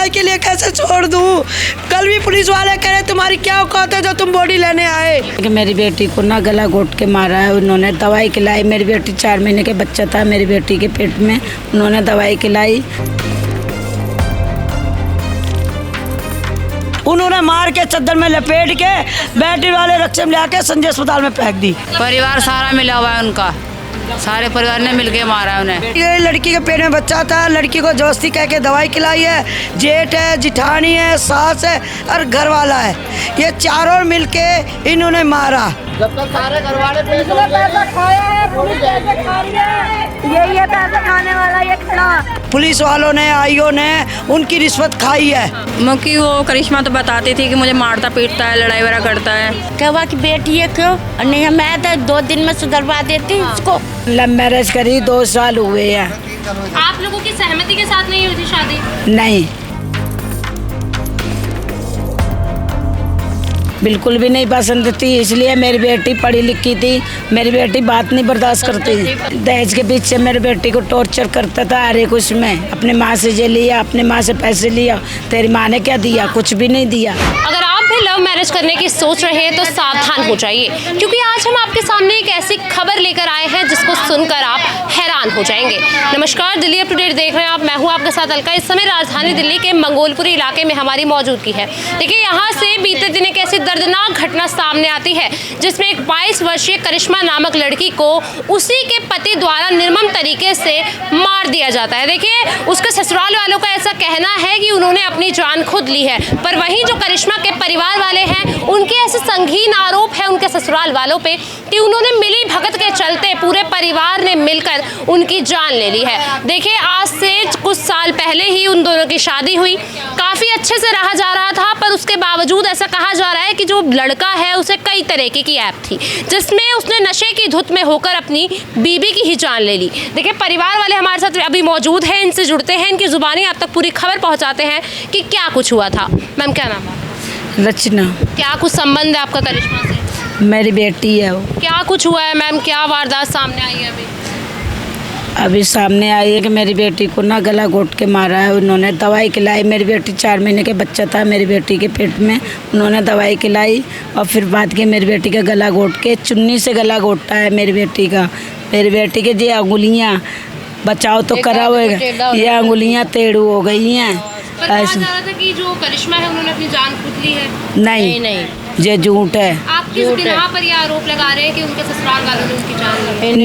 दवाई के लिए कैसे छोड़ दूँ? कल भी पुलिस वाले कह रहे तुम्हारी क्या औकात है जो तुम बॉडी लेने आए। कि मेरी बेटी को ना गला घोट के मारा है उन्होंने, दवाई खिलाई। मेरी बेटी 4 महीने के बच्चा था मेरी बेटी के पेट में, उन्होंने दवाई खिलाई। उन्होंने मार के चद्दर में लपेट के बैटरी वाले रक्षे में लाके संजय अस्पताल में फेंक दी। परिवार सारा मिला हुआ है उनका, सारे परिवार ने मिलके मारा है उन्हें। ये लड़की के पेट में बच्चा था, लड़की को जबरदस्ती कह के दवाई खिलाई है। जेठ है, जिठानी है, सास है और घर वाला है, ये चारों मिलके इन्होंने मारा। जब तक सारे घर वाले पैसा खाया है, पुलिस पैसे खा रही है, यही है पैसा खाने वाला ये खड़ा। पुलिस वालों ने, आईओ ने उनकी रिश्वत खाई है। क्योंकि वो करिश्मा तो बताती थी कि मुझे मारता पीटता है, लड़ाई वगैरह करता है। क्या हुआ कि बेटी है क्यों नहीं, मैं तो 2 दिन में सुधरवा देती उसको। लव मैरिज करी 2 साल हुए हैं। आप लोगों की सहमति के साथ नहीं हुई थी शादी? नहीं, बिल्कुल भी नहीं पसंद थी, इसलिए मेरी बेटी पढ़ी लिखी थी, मेरी बेटी बात नहीं बर्दाश्त करती। दहेज के पीछे मेरी बेटी को टॉर्चर करता था हर एक उसमें। अपने माँ से जे लिया, अपने माँ से पैसे लिया, तेरी माँ ने क्या दिया? कुछ भी नहीं दिया। अगर आप भी लव मैरिज करने की सोच रहे हैं तो सावधान हो जाइए, क्योंकि आज हम आपके सामने एक ऐसी खबर लेकर आए हैं जिसको सुनकर आप हैरान हो जाएंगे। नमस्कार, दिल्ली अप टू डेट देख रहे हैं आप, मैं हूं आपके साथ अलका। इस समय राजधानी दिल्ली के मंगोलपुरी इलाके में हमारी मौजूदगी है। देखिए, यहाँ से बीते दिन एक ऐसी दर्दनाक घटना सामने आती है जिसमें एक 22 वर्षीय करिश्मा नामक लड़की को उसी के पति द्वारा निर्मम तरीके से मार दिया जाता है। देखिए, उसके ससुराल वालों का ऐसा कहना है कि उन्होंने अपनी जान खुद ली है, पर वहीं जो करिश्मा के परिवार वाले हैं उनके ऐसे संगीन आरोप है उनके ससुराल वालों पे कि उन्होंने मिली भगत के चलते पूरे परिवार ने मिलकर उनकी जान ले ली है। देखिए, आज से कुछ साल पहले ही उन दोनों की शादी हुई, काफ़ी अच्छे से रहा जा रहा था, पर उसके बावजूद ऐसा कहा जा रहा है कि जो लड़का है उसे कई तरीके की ऐप थी जिसमें उसने नशे की धुत में होकर अपनी बीबी की ही जान ले ली। देखिए, परिवार वाले हमारे साथ अभी मौजूद हैं, इनसे जुड़ते हैं, इनकी जुबानी आप तक पूरी खबर पहुंचाते हैं कि क्या कुछ हुआ था। मैम, क्या नाम है? रचना। क्या कुछ संबंध है आपका करिश्मा से? मेरी बेटी है वो। क्या कुछ हुआ है मैम? क्या वारदात सामने आई है अभी सामने आई है कि मेरी बेटी को ना गला घोट के मारा है उन्होंने, दवाई खिलाई। मेरी बेटी 4 महीने के बच्चा था मेरी बेटी के पेट में, उन्होंने दवाई खिलाई और फिर बाद के मेरी बेटी का गला घोट के चुन्नी से गला घोटा है मेरी बेटी का। मेरी बेटी के ये अंगुलियाँ बचाव तो करा हुआ है, ये अंगुलियाँ टेढ़ू हो गई हैं। ऐसा था कि जो करिश्मा है उन्होंने अपनी जान खुद ली है? नहीं, ये झूठ है। आप किस बिना पर ये आरोप लगा रहे हैं कि उनके ससुराल वालों ने उनकी जान ली?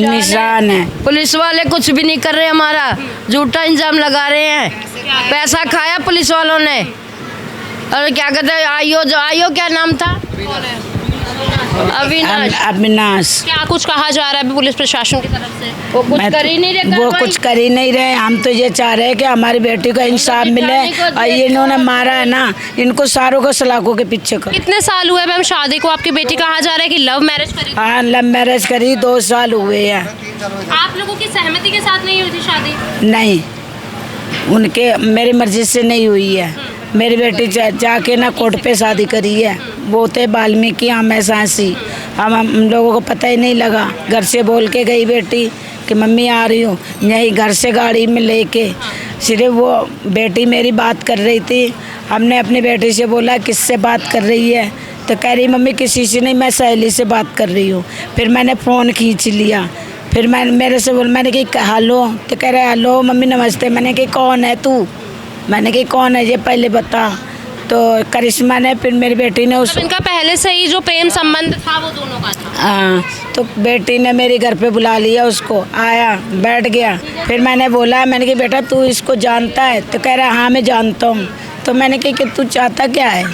निशान है। पुलिस वाले कुछ भी नहीं कर रहे, हमारा झूठा इल्जाम लगा रहे हैं। पैसा खाया पुलिस वालों ने। और क्या कहते हैं, आईओ क्या नाम था? अविनाश। क्या कुछ कहा जा रहा है अभी पुलिस प्रशासन की तरफ से? वो कुछ कर ही नहीं रहे। वो कुछ कर ही नहीं रहे। हम तो ये चाह रहे हैं कि हमारी बेटी को इंसाफ मिले और ये इन्होंने मारा है ना, इनको सारों को सलाखों के पीछे कर। कितने साल हुए मैम शादी को? आपकी बेटी कहा जा रहा है कि लव मैरिज करी? हाँ, लव मैरिज करी 2 साल हुए हैं। आप लोगों की सहमति के साथ नहीं हुई थी शादी? नहीं, उनके मेरी मर्जी से नहीं हुई है। मेरी बेटी जाके ना कोर्ट पे शादी करी है। वो थे वाल्मीकि, हम सांसी। हम लोगों को पता ही नहीं लगा। घर से बोल के गई बेटी कि मम्मी आ रही हूँ, यहीं घर से गाड़ी में लेके सिर्फ वो बेटी मेरी बात कर रही थी। हमने अपनी बेटी से बोला किससे बात कर रही है, तो कह रही मम्मी किसी से नहीं, मैं सहेली से बात कर रही हूँ। फिर मैंने फ़ोन खींच लिया, फिर मेरे से मैंने कहा हेलो, तो कह रहे हेलो मम्मी नमस्ते। मैंने कहा कौन है तू? मैंने कहा कौन है ये पहले बता। तो करिश्मा ने, फिर मेरी बेटी ने उस इनका पहले से ही जो प्रेम संबंध था वो दोनों का था? हाँ, तो बेटी ने मेरे घर पे बुला लिया उसको, आया बैठ गया। फिर मैंने बोला, मैंने कहा बेटा तू इसको जानता है? तो कह रहा हाँ मैं जानता हूँ। तो मैंने कहा कि तू चाहता क्या है?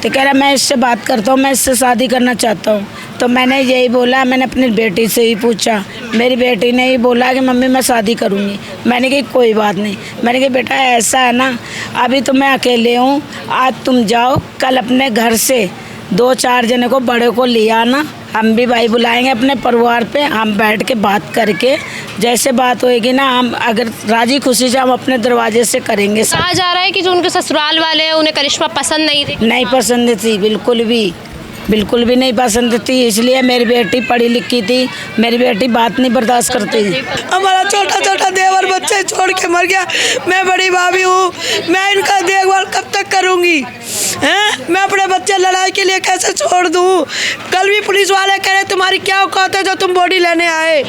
तो कह रहा मैं इससे बात करता हूँ, मैं इससे शादी करना चाहता हूँ। तो मैंने यही बोला, मैंने अपनी बेटी से ही पूछा। मेरी बेटी ने ही बोला कि मम्मी मैं शादी करूँगी। मैंने कहा कोई बात नहीं। मैंने कहा बेटा ऐसा है ना, अभी तो मैं अकेले हूँ, आज तुम जाओ, कल अपने घर से 2-4 जने को बड़े को ले आना, हम भी भाई बुलाएंगे अपने परिवार पे, हम बैठ के बात करके जैसे बात होएगी ना, हम अगर राजी खुशी से हम अपने दरवाजे से करेंगे। कहा जा रहा है कि जो उनके ससुराल वाले हैं उन्हें करिश्मा पसंद नहीं थी? नहीं पसंद थी बिल्कुल भी। बिल्कुल भी नहीं पसंद थी, इसलिए मेरी बेटी पढ़ी लिखी थी, मेरी बेटी बात नहीं बर्दाश्त करती। हमारा छोटा छोटा देवर बच्चे छोड़ के मर गया, मैं बड़ी भाभी हूँ, मैं इनका देखभाल कब तक करूँगी हैं? मैं अपने बच्चे लड़ाई के लिए कैसे छोड़ दूँ? कल भी पुलिस वाले कह रहे तुम्हारी क्या औकात है जो तुम बॉडी लेने आए।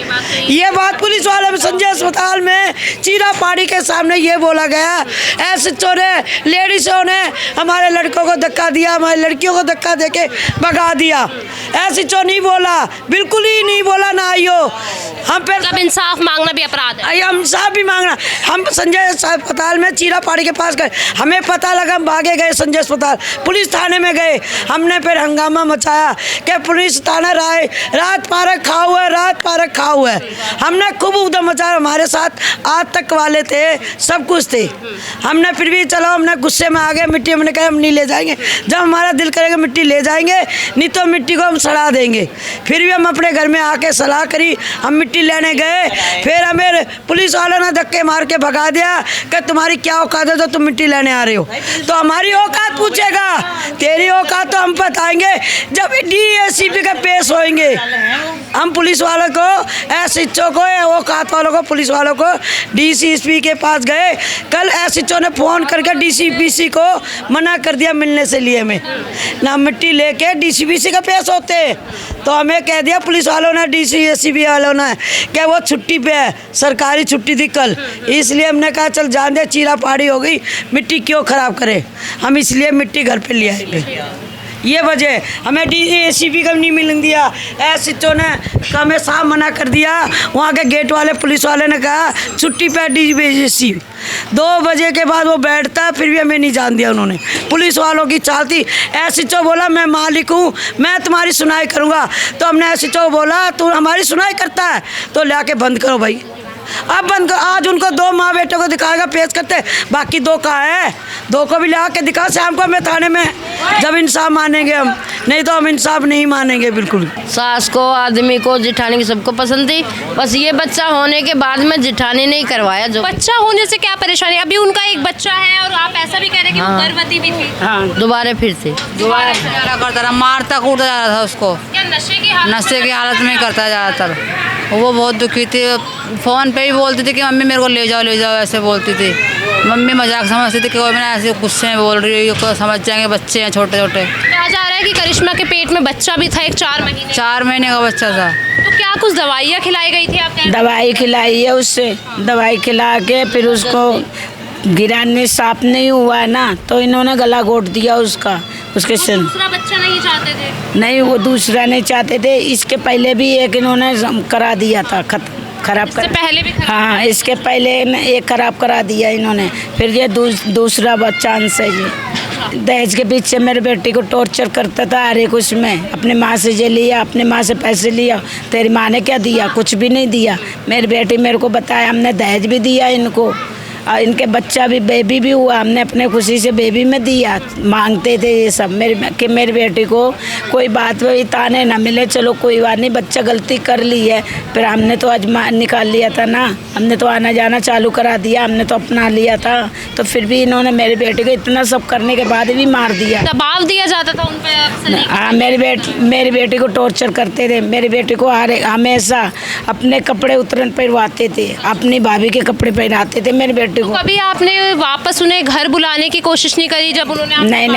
ये बात पुलिस वाले संजय अस्पताल में चीरा पहाड़ी के सामने ये बोला गया। एसएचओ ने, लेडीज़ों ने हमारे लड़कों को धक्का दिया, हमारी लड़कियों को धक्का देके भगा दिया। एसएचओ नहीं बोला, बिल्कुल ही नहीं बोला ना आइयो। हम फिर मतलब इंसाफ मांगना भी अपराध है। हम इंसाफ भी मांगना। हम संजय अस्पताल में चीरा पहाड़ी के पास गए, हमें पता लगा, हम भागे गए संजय अस्पताल, पुलिस थाने में गए। हमने फिर हंगामा मचाया कि पुलिस थाना रात पारक खा हुआ है, रात पारक खा हुआ है। हमने खूब उधम मचाया, हमारे साथ आज तक वाले थे, सब कुछ थे। हमने फिर भी चलो, हमने गुस्से में आ गए, मिट्टी हमने कहा हम नहीं ले जाएंगे, जब हमारा दिल करेगा मिट्टी ले जाएंगे, नहीं तो मिट्टी को हम सड़ा देंगे। फिर भी हम अपने घर में आके सलाह करी, हम मिट्टी लेने गए। फिर हमें पुलिस वालों ने धक्के मार के भगा दिया कि तुम्हारी क्या औकात है जो तुम मिट्टी लेने आ रहे हो। तो हमारी औकात पूछेगा, तेरी औकात तो हम बताएंगे जब डीएसपी का पेश होएंगे। हम पुलिस वालों को, एसएचओ को, औकात वालों को, पुलिस वालों को डीसीपी के पास गए। कल एसएचओ ने फ़ोन करके डीसीपीसी को मना कर दिया मिलने से लिए में ना, मिट्टी लेके डीसीपीसी का पेश होते। तो हमें कह दिया पुलिस वालों ने, डीसीपी वालों ने, कि वो छुट्टी पे है, सरकारी छुट्टी थी कल, इसलिए हमने कहा चल जान दे, चीरा पहाड़ी हो गई, मिट्टी क्यों ख़राब करे। हम इसलिए मिट्टी घर पे ले आए। ये वजह, हमें डीसीपी का नहीं मिलने दिया। एसएचओ ने हमें साफ मना कर दिया। वहाँ के गेट वाले पुलिस वाले ने कहा छुट्टी पे डीसीपी। 2 बजे के बाद वो बैठता, फिर भी हमें नहीं जान दिया उन्होंने। पुलिस वालों की चाल थी। एसएचओ बोला मैं मालिक हूँ, मैं तुम्हारी सुनाई करूँगा। तो हमने एसएचओ बोला तू हमारी सुनाई करता है तो ला के बंद करो भाई। अब बंद कर, आज उनको 2 माँ बेटों को दिखाएगा, पेश करते, बाकी 2 कहाँ है? 2 को भी ला के दिखा शाम को हमें थाने में, जब इंसाफ मानेंगे हम, नहीं तो हम इंसाफ नहीं मानेंगे बिल्कुल। सास को, आदमी को, जिठानी की सबको पसंद थी, बस ये बच्चा होने के बाद में जिठानी नहीं करवाया। जो बच्चा होने से क्या परेशानी? अभी उनका एक बच्चा है और आप ऐसा भी कह रहे हैं कि वो गर्भवती भी थी। हाँ, दोबारा फिर से करता रहा, मारता कूटता जा रहा था उसको, क्या नशे की हालत में करता है ज़्यादातर। वो बहुत दुखी थी, फ़ोन पे ही बोलती थी कि मम्मी मेरे को ले जाओ, ऐसे बोलती थी। मम्मी मजाक समझती थी कि वो मैं ऐसे गुस्से में बोल रही हूँ, को समझ जाएंगे, बच्चे हैं छोटे छोटे। कहा जा रहा है कि करिश्मा के पेट में बच्चा भी था, एक 4 महीने का बच्चा था। तो क्या कुछ दवाइयाँ खिलाई गई थी आपने? दवाई खिलाई है उससे, दवाई खिला के फिर उसको गिराने साफ नहीं हुआ ना, तो इन्होंने गला घोट दिया उसका, उसके सिर। दूसरा बच्चा नहीं चाहते थे? नहीं, वो दूसरा नहीं चाहते थे। इसके पहले भी एक इन्होंने करा दिया था, खराब कर, पहले भी हाँ, इसके पहले एक खराब करा दिया इन्होंने। फिर ये दूसरा चांस है जी। दहेज के पीछे मेरे बेटी को टॉर्चर करता था हर एक उसमें। अपने माँ से जे लिया, अपने माँ से पैसे लिया, तेरी माँ ने क्या दिया? कुछ भी नहीं दिया। मेरी बेटी मेरे को बताया हमने दहेज भी दिया इनको, और इनके बच्चा भी, बेबी भी हुआ, हमने अपने खुशी से बेबी में दिया। मांगते थे ये सब मेरी बेटी को कोई बात वही ताने ना मिले, चलो कोई बात नहीं, बच्चा गलती कर ली है, फिर हमने तो आज निकाल लिया था ना, हमने तो आना जाना चालू करा दिया, हमने तो अपना लिया था। तो फिर भी इन्होंने मेरी बेटी को इतना सब करने के बाद भी मार दिया। दबाव दिया जाता था उन पे? हाँ, मेरी बेटी को टॉर्चर करते थे। मेरी बेटी को हमेशा अपने कपड़े उतरन पहनवाते थे, अपनी भाभी के कपड़े पहनाते थे मेरी बेटी को। कभी आपने वापस उन्हें घर बुलाने की कोशिश नहीं करी जब उन्होंने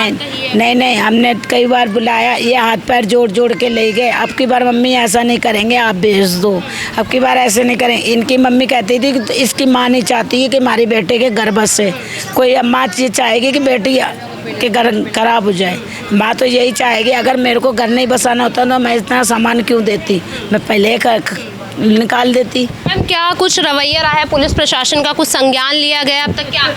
नहीं, हमने कई बार बुलाया, ये हाथ पैर जोड़ के ले गए। अब की बार मम्मी ऐसा नहीं करेंगे, आप भेज दो, अब की बार ऐसे नहीं करें। इनकी मम्मी कहती थी कि इसकी माँ नहीं चाहती है कि हमारी बेटे के घर बस से कोई, माँ ये चाहेगी कि बेटी के घर खराब हो जाए। माँ तो यही चाहेगी, अगर मेरे को घर नहीं बसाना होता तो मैं इतना सामान क्यों देती, मैं पहले निकाल देती। मैम, क्या कुछ रवैया रहा है पुलिस प्रशासन का? कुछ संज्ञान लिया गया अब तक? क्या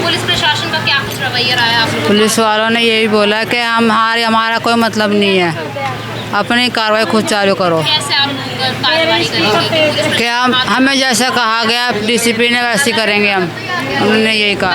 पुलिस प्रशासन का क्या कुछ रवैया रहा है आप लोगों? पुलिस वालों ने यही बोला कि हमारा कोई मतलब नहीं है, अपनी कार्रवाई खुद चालू करो। कैसे आप कार्रवाई करेंगे? क्या हमें जैसा कहा गया डीसीपी ने वैसे करेंगे हम, उन्होंने यही कहा।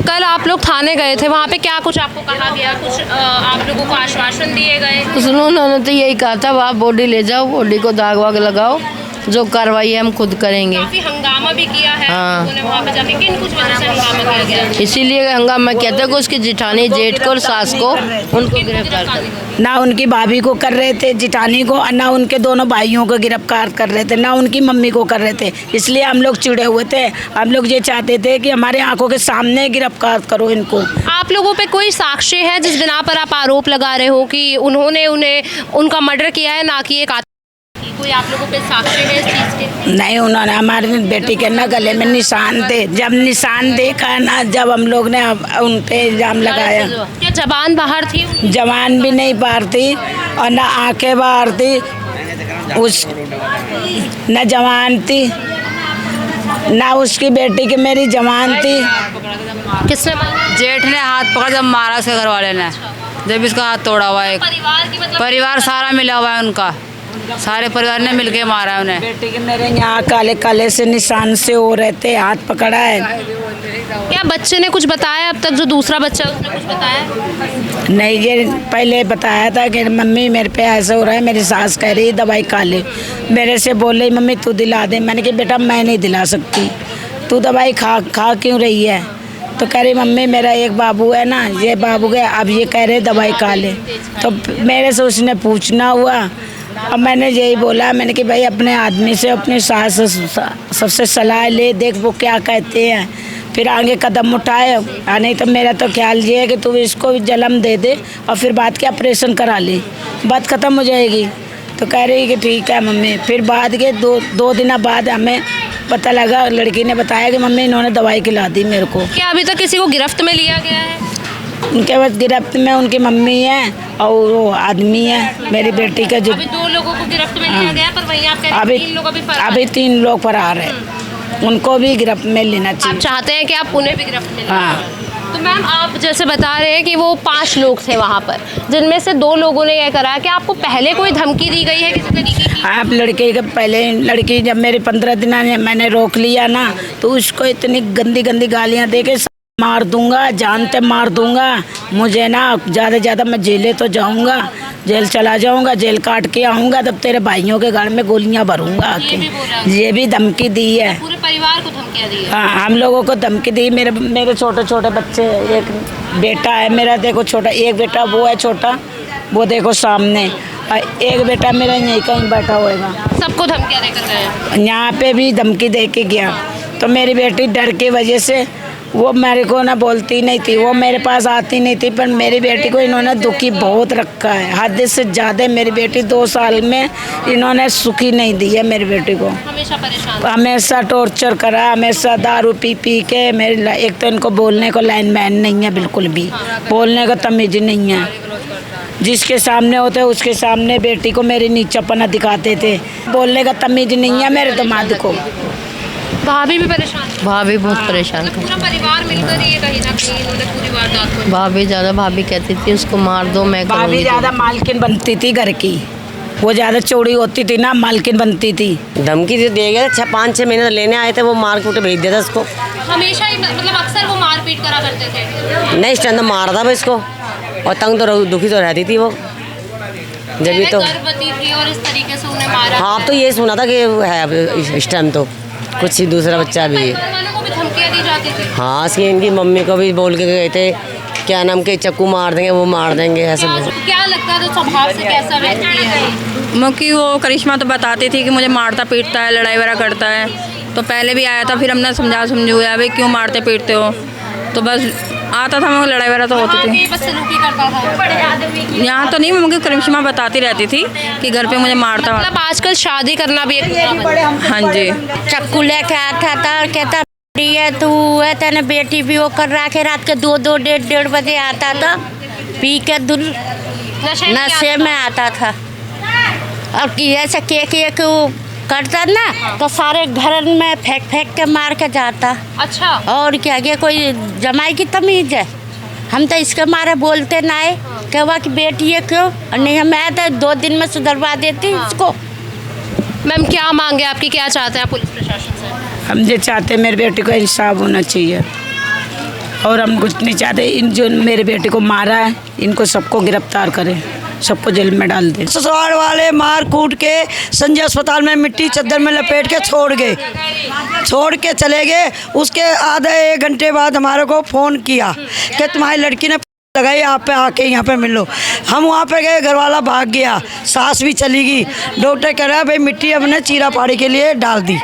कल आप लोग थाने गए थे, वहाँ पे क्या कुछ आपको कहा गया? कुछ आप लोगों को आश्वासन दिए गए? उन्होंने तो यही कहा था, आप बॉडी ले जाओ, बॉडी को दाग वाग लगाओ, जो कार्रवाई है हम खुद करेंगे। काफी हंगामा भी किया है हाँ। लोगों ने वहाँ पे जाके, किन कुछ वजह से हंगामा किया गया? इसीलिए हंगामा कहते हैं कि उसकी जिठानी जेठ को और सास को उनको गिरफ्तार कर। ना उनकी भाभी को कर रहे थे जिठानी को, और ना उनके दोनों भाइयों को गिरफ्तार कर रहे थे, ना उनकी मम्मी को कर रहे थे। इसलिए हम लोग चिड़े हुए थे। हम लोग ये चाहते थे कि हमारे आंखों के सामने गिरफ्तार करो इनको। आप लोगों पे कोई साक्ष्य है जिस बिना पर आप आरोप लगा रहे हो कि उन्होंने उनका मर्डर किया है, ना कि एक कोई आप लोगों पे साक्ष्य है इस चीज के? नहीं, उन्होंने हमारे बेटी के ना गले में निशान थे। जब निशान देखा ना, जब हम लोग ने उन पे इल्जाम लगाया, क्या जबान बाहर थी? जवान भी नहीं बाहर थी और ना आंखें बाहर थी, उस न जवान थी, ना उसकी बेटी की मेरी जवान थी। किसने मारा? जेठ ने हाथ पकड़ जब मारा उसके घर वाले ने, जब इसका हाथ तोड़ा हुआ है। परिवार की मतलब परिवार सारा मिला हुआ है उनका, सारे परिवार ने मिलके मारा है उन्हें। बेटी के मेरे यहाँ काले काले से निशान से हो रहे थे, हाथ पकड़ा है। क्या बच्चे ने कुछ बताया अब तक? जो दूसरा बच्चा है उसने कुछ बताया? नहीं, ये पहले बताया था कि मम्मी मेरे पे ऐसा हो रहा है, मेरी सास कह रही दवाई खा ले। मेरे से बोल रही मम्मी तू दिला दे। मैंने कहा बेटा मैं नहीं दिला सकती, तू दवाई खा क्यों रही है? तो कह रही मम्मी मेरा एक बाबू है ना, ये बाबू के अब ये कह रहे दवाई खा ले। तो मेरे से उसने पूछना हुआ और मैंने यही बोला, मैंने कि भाई अपने आदमी से अपनी सास सबसे सलाह ले, देख वो क्या कहते हैं, फिर आगे कदम उठाए। नहीं तो मेरा तो ख्याल ये है कि तू इसको जन्म दे दे और फिर बात के ऑपरेशन करा ले, बात ख़त्म हो जाएगी। तो कह रही कि ठीक है मम्मी। फिर बाद के दो दिन बाद हमें पता लगा, लड़की ने बताया कि मम्मी इन्होंने दवाई खिला दी मेरे को। क्या अभी तक किसी को गिरफ्त में लिया गया है? उनके बाद गिरफ्त में उनकी मम्मी है और वो आदमी है मेरी बेटी का जो। अभी 2 लोगों को गिरफ्त में लिया गया, पर वहीं आप कह रहे हैं 3 लोग अभी फरार हैं। अभी 3 लोग फरार है, उनको भी गिरफ्त में लेना आप चाहिए। चाहते हैं कि आप उन्हें भी गिरफ्त में लें? हाँ। तो मैम आप जैसे बता रहे हैं कि वो 5 लोग थे वहाँ पर, जिनमें से 2 लोगों ने यह करा कि आपको पहले कोई धमकी दी गई है किसी तरीके की? आप लड़के के पहले, लड़की जब मेरे 15 दिन मैंने रोक लिया ना, तो उसको इतनी गंदी गंदी गालियाँ दे के मार दूंगा, जानते मार दूंगा, मुझे ना ज़्यादा मैं जेले तो जाऊंगा, जेल चला जाऊंगा, जेल काट के आऊंगा, तब तेरे भाइयों के घर में गोलियां भरूंगा आके। ये भी धमकी दी है। पूरे परिवार को धमकियाँ दी है? हाँ, हम लोगों को धमकी दी। मेरे छोटे छोटे बच्चे, एक बेटा है मेरा देखो छोटा, एक बेटा वो है छोटा, वो देखो सामने, और एक बेटा मेरा यहीं कहीं बैठा होएगा। सबको धमकियाँ देकर गए? यहाँ पे भी धमकी दे के गया। तो मेरी बेटी डर की वजह से वो मेरे को ना बोलती नहीं थी, वो मेरे पास आती नहीं थी, पर मेरी बेटी को इन्होंने दुखी बहुत रखा है, हद से ज़्यादा। मेरी बेटी 2 साल में इन्होंने सुखी नहीं दी है मेरी बेटी को। हमेशा परेशान? हमेशा टॉर्चर करा, हमेशा दारू पी के। मेरे एक तो इनको बोलने को लाइन मैन नहीं है, बिल्कुल भी बोलने का तमीज़ नहीं है। जिसके सामने होते उसके सामने बेटी को मेरी नीचापना दिखाते थे, बोलने का तमीज़ नहीं है मेरे दामाद को। भाभी भी परेशान? भाभी बहुत परेशान कर, पूरा परिवार मिलकर ये कहीं ना कहीं इन्होंने पूरी वारदात को। भाभी ज़्यादा, भाभी कहती थी उसको मार दो, मैं भाभी करूँगी। ज़्यादा मालकिन बनती थी घर की, वो ज़्यादा चौड़ी होती थी ना, मालकिन बनती थी। धमकी जो दे गया, 5-6 महीने लेने आए थे, वो मार कूट भेज दिया था उसको। हमेशा ही मतलब अक्सर वो मारपीट करा करते थे? नहीं, स्टैंड मारा था मैं इसको, और तंग तो दुखी तो रहती थी वो जब भी तो। गर्भवती थी और इस तरीके से उन्हें मारा? हाँ, अब तो ये सुना था कि है इस टाइम तो कुछ ही दूसरा बच्चा भी है। परिवार वालों को भी धमकियाँ दी जाती थी? हाँ, इसकी इनकी मम्मी को भी बोल के गए थे, क्या नाम के चक्कू मार देंगे, वो मार देंगे, ऐसे क्या लगता है तो स्वभाव से कैसा व्यक्ति है? क्योंकि वो करिश्मा तो बताती थी कि मुझे मारता पीटता है, लड़ाई वगैरह करता है। तो पहले भी आया था, फिर हमने समझाया भाई क्यों मारते पीटते हो, तो बस आता था, मगर लड़ाई वगैरह तो होती थी। बदसलूकी करता था? यहाँ तो नहीं, मुझे करिश्मा बताती रहती थी कि घर पे मुझे मारता। मतलब आजकल शादी करना भी एक हाँ जी। चक्कू लेके आता था, कहता है तू है, तेने बेटी भी वो कर रहा के रात के 2-2, 1:30 बजे आता था, पी के नशे में आता था। और ऐसे केक करता ना, तो सारे घर में फेंक के मार के जाता। अच्छा। और क्या, ये कोई जमाई की तमीज़ है? हम तो इसके मारे बोलते ना है, कहवा कि बेटी है क्यों, और नहीं मैं तो 2 दिन में सुधरवा देती इसको। मैम क्या मांगे आपकी, क्या चाहते हैं आप पुलिस प्रशासन से? हम ये चाहते मेरी बेटी को इंसाफ होना चाहिए, और हम कुछ नहीं चाहते। इन जो मेरे बेटी को मारा है, इनको सबको गिरफ्तार करें। सबको जेल में डाल दे। ससुराल वाले मार कूट के संजय अस्पताल में मिट्टी चद्दर में लपेट के छोड़ के चले गए। उसके आधे 1 घंटे बाद हमारे को फ़ोन किया कि तुम्हारी लड़की ने लगाई, आप पे आके यहाँ पे मिलो। हम वहाँ पे गए, घर वाला भाग गया, सास भी चली गई। डॉक्टर कह रहा भाई मिट्टी हमने चीरा पाड़ी के लिए डाल दी।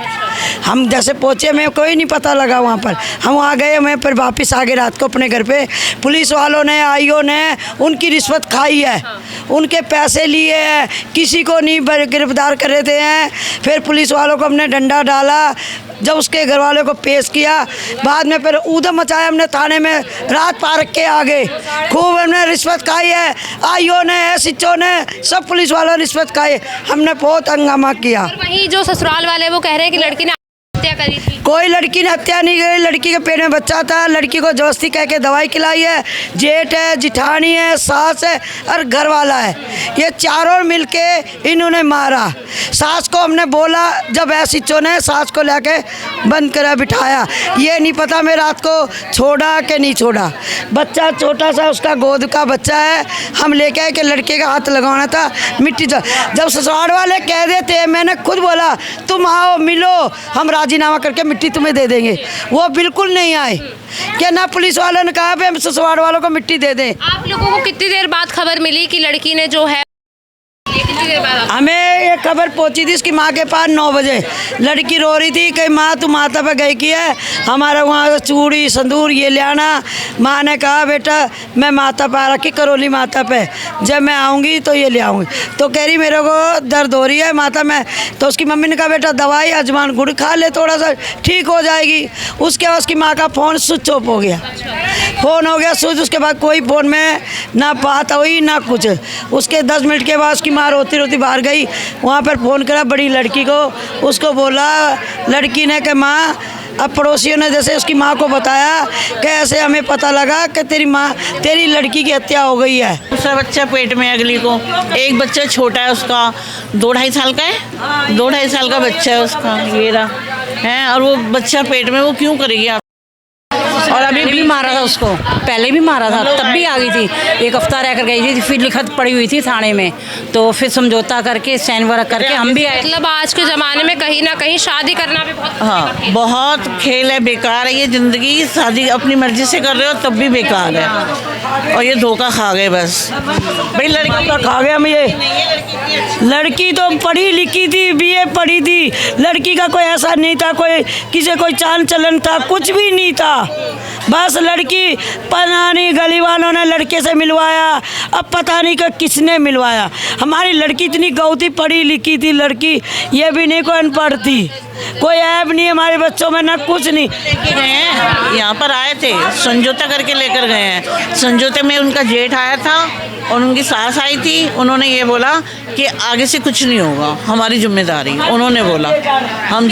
हम जैसे पहुँचे, हमें कोई नहीं पता लगा वहाँ पर। हम वहाँ गए, हमें फिर वापस आ गए रात को अपने घर पे। पुलिस वालों ने, आईओ ने उनकी रिश्वत खाई है, उनके पैसे लिए हैं, किसी को नहीं गिरफ्तार कर रहे हैं। फिर पुलिस वालों को हमने डंडा डाला, जब उसके घर वालों को पेश किया, बाद में फिर ऊधम मचाया हमने थाने में, रात पार के आ गए। खूब हमने रिश्वत खाई है, आईओ ने, एसएचओ ने, सब पुलिस वालों ने रिश्वत खाई। हमने बहुत हंगामा किया। वहीं जो ससुराल वाले वो कह रहे हैं कि लड़की ने हत्या करी थी। कोई लड़की ने हत्या नहीं करी, लड़की के पेट में बच्चा था, लड़की को जबरदस्ती कह के दवाई खिलाई है। जेठ है, जिठानी है, सास है और घर वाला है, ये चारों मिलके इन्होंने मारा। सास को हमने बोला, जब एसएचओ ने सास को लेके बंद करा बिठाया, ये नहीं पता मैं रात को छोड़ा कि नहीं छोड़ा। बच्चा छोटा सा उसका गोद का बच्चा है, हम लेके आए कि लड़के का हाथ लगाना था मिट्टी। जब ससुराल वाले कह देते, मैंने खुद बोला तुम आओ मिलो, हम राजीनामा करके मिट्टी तुम्हें दे देंगे। वो बिल्कुल नहीं आए, क्या ना पुलिस वालों ने कहा हम ससुराल वालों को मिट्टी दे दें। आप लोगों को कितनी देर बाद खबर मिली कि लड़की ने जो है, कितनी देर बाद? हमें ये खबर पहुंची थी उसकी माँ के पास 9 बजे। लड़की रो रही थी कि माँ तू माता पे गई की है, हमारा वहाँ चूड़ी संदूर ये ले आना। माँ ने कहा बेटा मैं माता पे रखी, करौली माता पे, जब मैं आऊँगी तो ये ले आऊँगी। तो कह रही मेरे को दर्द हो रही है माता में। तो उसकी मम्मी ने कहा बेटा दवाई अजवान गुड़ खा ले, थोड़ा सा ठीक हो जाएगी। उसके बाद उसकी माँ का फ़ोन स्विच ऑफ हो गया, फ़ोन हो गया स्विच। उसके बाद कोई फ़ोन में ना बात हुई ना कुछ। उसके 10 मिनट के बाद उसकी माँ रोती रोती बाहर गई, वहाँ पर फ़ोन करा बड़ी लड़की को, उसको बोला लड़की ने कि माँ, अब पड़ोसियों ने जैसे उसकी माँ को बताया कि ऐसे हमें पता लगा कि तेरी लड़की की हत्या हो गई है। दूसरा बच्चा पेट में अगली को, एक बच्चा छोटा है उसका 2-2.5 साल का है, 2-2.5 साल का बच्चा है उसका, ये रहा है। और वो बच्चा पेट में, वो क्यों करेगी आप? और अभी भी मारा था उसको, पहले भी मारा था, तब भी आ गई थी, 1 हफ्ता रह कर गई थी, फिर लिखत पड़ी हुई थी थाने में, तो फिर समझौता करके साइन वर्क करके हम भी आए। मतलब आज के ज़माने में कहीं ना कहीं शादी करना भी बहुत, हाँ बहुत खेल है, बेकार है ये ज़िंदगी। शादी अपनी मर्जी से कर रहे हो तब भी बेकार है, और ये धोखा खा गए बस। भाई लड़की तो खा गए हम। ये लड़की तो पढ़ी लिखी थी, BA पढ़ी थी, लड़की का कोई ऐसा नहीं था, कोई किसी कोई चाल चलन था, कुछ भी नहीं था। बस लड़की पता नहीं गली वालों ने लड़के से मिलवाया, अब पता नहीं कि किसने मिलवाया। हमारी लड़की इतनी गौ थी, पढ़ी लिखी थी लड़की, ये भी नहीं कोई अनपढ़ थी, कोई ऐब नहीं हमारे बच्चों में, ना कुछ नहीं। लेके गए हैं, यहाँ पर आए थे, समझौता करके लेकर गए हैं। समझौते में उनका जेठ आया था और उनकी सास आई थी, उन्होंने ये बोला कि आगे से कुछ नहीं होगा, हमारी जिम्मेदारी, उन्होंने बोला। हम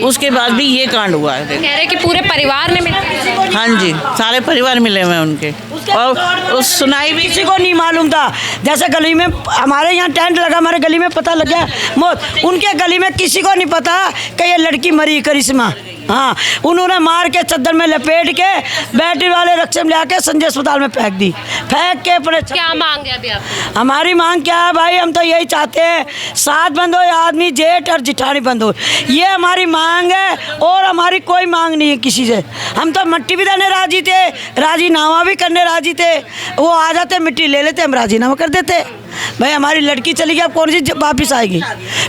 उसके बाद भी ये कांड हुआ है। कह रहे कि पूरे परिवार ने मिलकर, हाँ जी, सारे परिवार मिले हुए हैं उनके, और उस सुनाई भी किसी को नहीं मालूम था। जैसे गली में हमारे यहाँ टेंट लगा, हमारे गली में पता लग गया मौत, उनके गली में किसी को नहीं पता कि ये लड़की मरी करिश्मा। हाँ, उन्होंने मार के चद्दर में लपेट के बैटरी वाले रक्षे में ले आके संजय अस्पताल में फेंक दी, फेंक के अपने। क्या मांग है अभी आप? हमारी मांग क्या है भाई, हम तो यही चाहते हैं साथ बंद हो, आदमी जेठ और जिठानी बंद हो, ये हमारी मांग है, और हमारी कोई मांग नहीं है किसी से। हम तो मिट्टी भी देने राजी थे, राजीनामा भी करने राजी थे, वो आ जाते मिट्टी ले लेते, हम राजीनामा कर देते। भाई हमारी लड़की चली गई, अब कौन सी वापिस आएगी?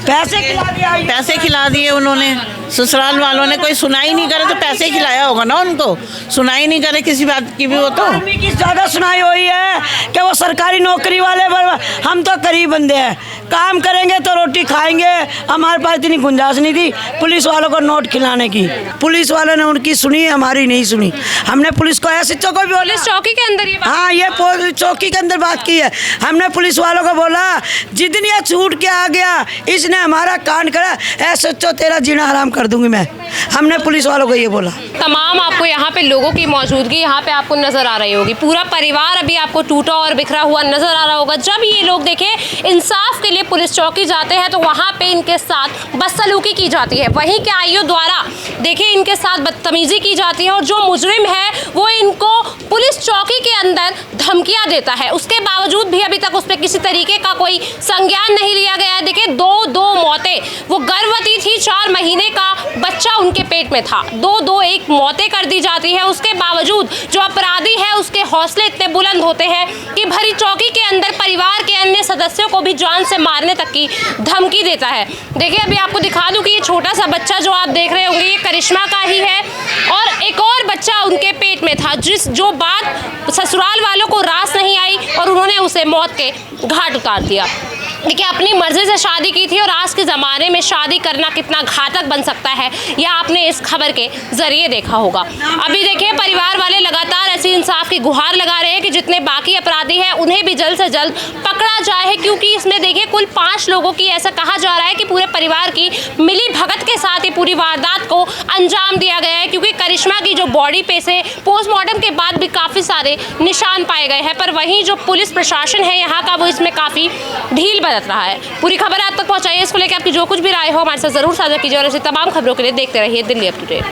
पैसे खिला दिया, पैसे खिला दिए उन्होंने, ससुराल वालों ने। कोई सुनाई नहीं करे तो पैसे खिलाया होगा ना उनको, सुनाई नहीं करे किसी बात की भी। वो तो की ज़्यादा सुनाई हुई है कि वो सरकारी नौकरी वाले, हम तो गरीब बंदे हैं, काम करेंगे तो रोटी खाएंगे, हमारे पास इतनी गुंजाइश नहीं थी पुलिस वालों को नोट खिलाने की। पुलिस वालों ने उनकी सुनी, हमारी नहीं सुनी। हमने पुलिस को ऐसे को भी बोला, चौकी के अंदर, हाँ ये चौकी के अंदर बात की है, हमने पुलिस वालों को बोला जितनी छूट के आ गया, इसने हमारा कांड करा, ऐसे तेरा जीना हराम कर दूंगी मैं। हमने पुलिस वालों को ये बोला। तमाम आपको यहाँ पे लोगों की मौजूदगी यहाँ पे आपको नजर आ रही होगी, पूरा परिवार अभी आपको टूटा और बिखरा हुआ नजर आ रहा होगा। जब ये लोग देखें इंसाफ के लिए पुलिस चौकी जाते हैं तो वहाँ पे इनके साथ बदसलूकी की जाती है। वहीं के आईओ द्वारा देखिए इनके साथ बदतमीजी की जाती है और जो मुजरिम है वो इनको पुलिस चौकी के अंदर धमकियां देता है। उसके बावजूद भी अभी तक उस पर किसी तरीके का कोई संज्ञान नहीं लिया गया है। देखिए दो मौतें, वो गर्भवती थी, 4 महीने का बच्चा उनके पेट में था, एक मौतें कर दी जाती है। उसके बावजूद जो अपराधी है उसके हौसले इतने बुलंद होते हैं कि भरी चौकी के अंदर परिवार के अन्य सदस्यों को भी जान से मारने तक की धमकी देता है। देखिए अभी आपको दिखा दूं कि ये छोटा सा बच्चा जो आप देख रहे होंगे ये करिश्मा का ही है और एक और बच्चा उनके पेट में था, जो बात ससुराल वालों को रास नहीं आई और उन्होंने उसे मौत के घाट उतार दिया। देखिए अपनी मर्जी से शादी की थी और आज के ज़माने में शादी करना कितना घातक बन सकता है यह आपने इस खबर के ज़रिए देखा होगा। अभी देखिए परिवार वाले लगातार ऐसी इंसाफ की गुहार लगा रहे हैं कि जितने बाकी अपराधी हैं उन्हें भी जल्द से जल्द पकड़ा जाए, क्योंकि इसमें देखिए कुल 5 लोगों की ऐसा कहा जा रहा है कि पूरे परिवार की मिली भगत के साथ ही पूरी वारदात को अंजाम दिया गया है, क्योंकि करिश्मा की जो बॉडी पे से पोस्टमार्टम के बाद भी काफ़ी सारे निशान पाए गए हैं, पर वहीं जो पुलिस प्रशासन है यहाँ का वो इसमें काफ़ी ढील बरत रहा है। पूरी खबर आप तक पहुँचाइए, इसको लेकर आपकी जो कुछ भी राय हो हमारे साथ ज़रूर साझा कीजिए और ऐसी तमाम खबरों के लिए देखते रहिए दिल्ली अप टू डेट।